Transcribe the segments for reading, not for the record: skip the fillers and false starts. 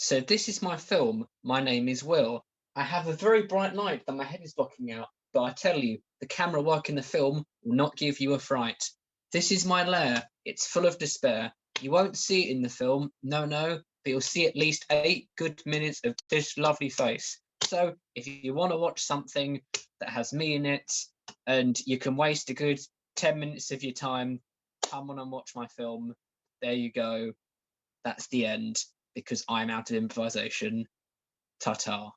So this is my film. My name is Will. I have a very bright light that my head is blocking out, but I tell you, the camera work in the film will not give you a fright. This is my lair. It's full of despair. You won't see it in the film, no, but you'll see at least 8 good minutes of this lovely face. So if you want to watch something that has me in it, and you can waste a good 10 minutes of your time, come on and watch my film. There you go. That's the end, because I'm out of improvisation. Ta-ta.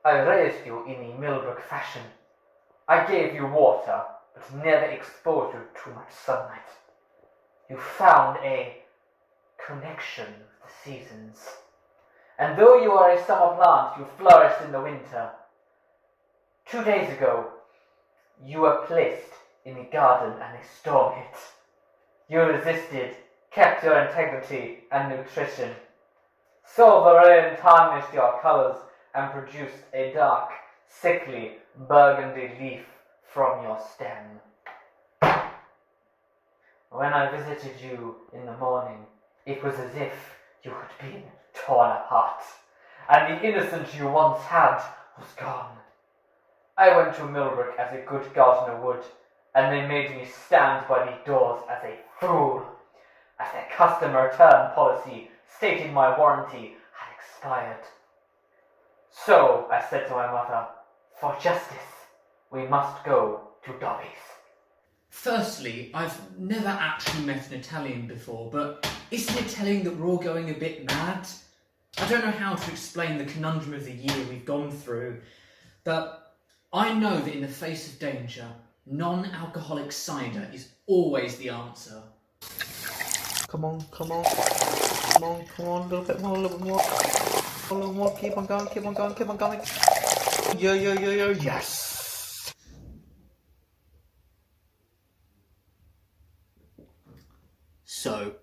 I raised you in a Millbrook fashion. I gave you water, but never exposed you to too much sunlight. You found a connection with the seasons. And though you are a summer plant, you flourished in the winter. 2 days ago, you were placed in a garden and a storm hit. You resisted, kept your integrity and nutrition. So the rain tarnished your colours and produced a dark, sickly, burgundy leaf from your stem. When I visited you in the morning, it was as if you had been torn apart, and the innocence you once had was gone. I went to Millbrook as a good gardener would, and they made me stand by the doors as a fool, as their customer return policy stating my warranty had expired. So I said to my mother, for justice, we must go to Dobby's. Firstly, I've never actually met an Italian before, but isn't it telling that we're all going a bit mad? I don't know how to explain the conundrum of the year we've gone through, but I know that in the face of danger, non-alcoholic cider is always the answer. Come on, a little bit more. A little more, keep on going. Yeah, yes! So,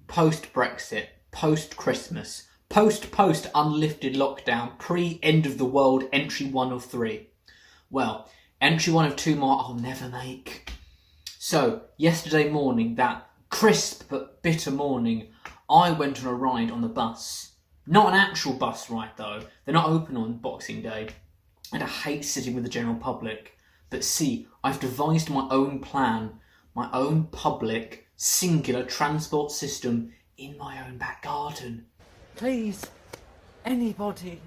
post-Brexit, post-Christmas, post-unlifted lockdown, pre-end of the world, entry 1 of 3. Well, entry 1 of 2 more I'll never make. So, yesterday morning, that crisp but bitter morning, I went on a ride on the bus. Not an actual bus ride though, they're not open on Boxing Day, and I hate sitting with the general public. But see, I've devised my own plan, my own public, singular transport system in my own back garden. Please, anybody,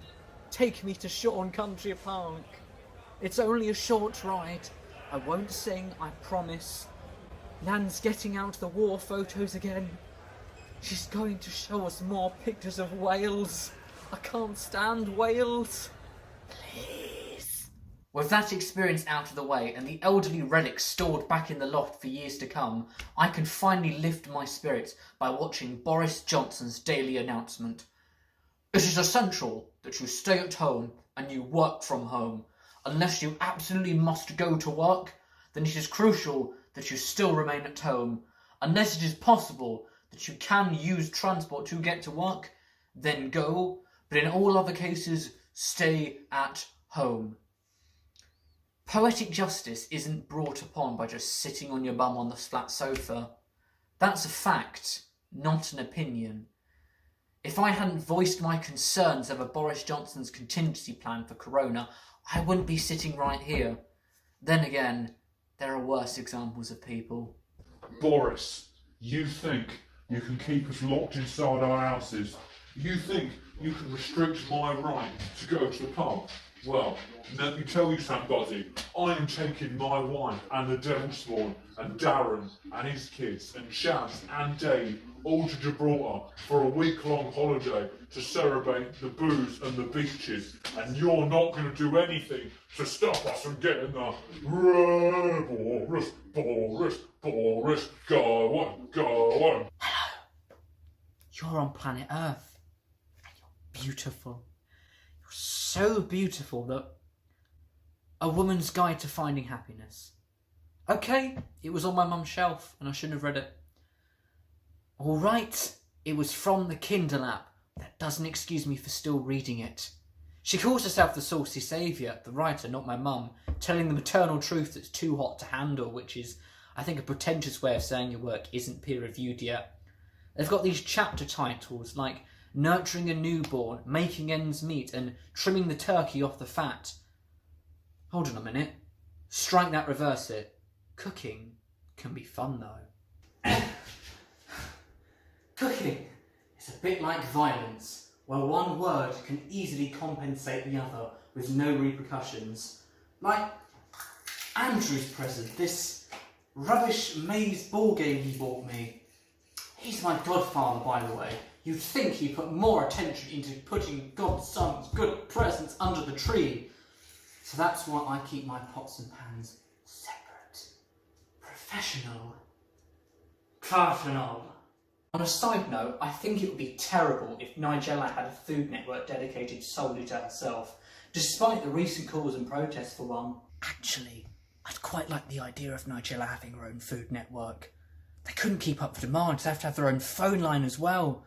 take me to Shorn Country Park. It's only a short ride. I won't sing, I promise. Nan's getting out the war photos again. She's going to show us more pictures of Wales. I can't stand Wales. Please. With that experience out of the way and the elderly relics stored back in the loft for years to come, I can finally lift my spirits by watching Boris Johnson's daily announcement. It is essential that you stay at home and you work from home. Unless you absolutely must go to work, then it is crucial that you still remain at home. Unless it is possible that you can use transport to get to work, then go, but in all other cases, stay at home. Poetic justice isn't brought upon by just sitting on your bum on the flat sofa. That's a fact, not an opinion. If I hadn't voiced my concerns over Boris Johnson's contingency plan for Corona, I wouldn't be sitting right here. Then again, there are worse examples of people. Boris, you think you can keep us locked inside our houses? You think you can restrict my right to go to the pub? Well, let me tell you somebody, I am taking my wife and the devil spawn and Darren and his kids and Shaz and Dave all to Gibraltar for a week-long holiday to celebrate the booze and the beaches, and you're not going to do anything to stop us from getting the Boris, go on. You're on planet Earth. And you're beautiful. You're so beautiful that... A Woman's Guide to Finding Happiness. Okay, it was on my mum's shelf and I shouldn't have read it. Alright, it was from the Kindle app. That doesn't excuse me for still reading it. She calls herself the saucy saviour, the writer, not my mum, telling the maternal truth that's too hot to handle, which is, I think, a pretentious way of saying your work isn't peer-reviewed yet. They've got these chapter titles like Nurturing a Newborn, Making Ends Meet, and Trimming the Turkey Off the Fat. Hold on a minute. Strike that, reverse it. Cooking can be fun, though. Cooking is a bit like violence, where one word can easily compensate the other with no repercussions. Like Andrew's present, this rubbish maze ball game he bought me. He's my godfather, by the way. You'd think he put more attention into putting God's son's good presents under the tree. So that's why I keep my pots and pans separate. Professional. On a side note, I think it would be terrible if Nigella had a food network dedicated solely to herself, despite the recent calls and protests for one. Actually, I'd quite like the idea of Nigella having her own food network. They couldn't keep up with demand, they have to have their own phone line as well.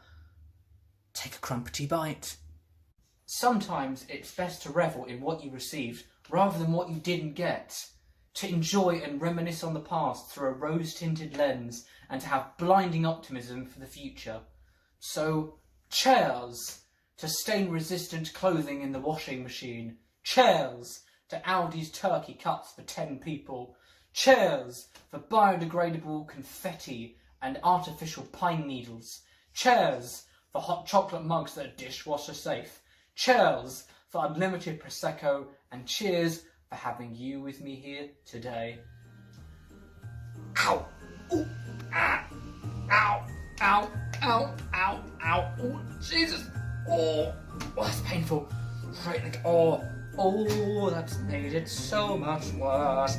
Take a crumpety bite. Sometimes it's best to revel in what you received rather than what you didn't get. To enjoy and reminisce on the past through a rose-tinted lens and to have blinding optimism for the future. So, cheers to stain-resistant clothing in the washing machine. Cheers to Aldi's turkey cuts for 10 people. Cheers for biodegradable confetti and artificial pine needles. Cheers for hot chocolate mugs that are dishwasher safe. Cheers for unlimited Prosecco, and cheers for having you with me here today. Ow! Ooh! Ah! Ow! Ow! Ow! Ow! Ow! Oh, Jesus! Oh, that's painful. Right, like, oh, that's made it so much worse.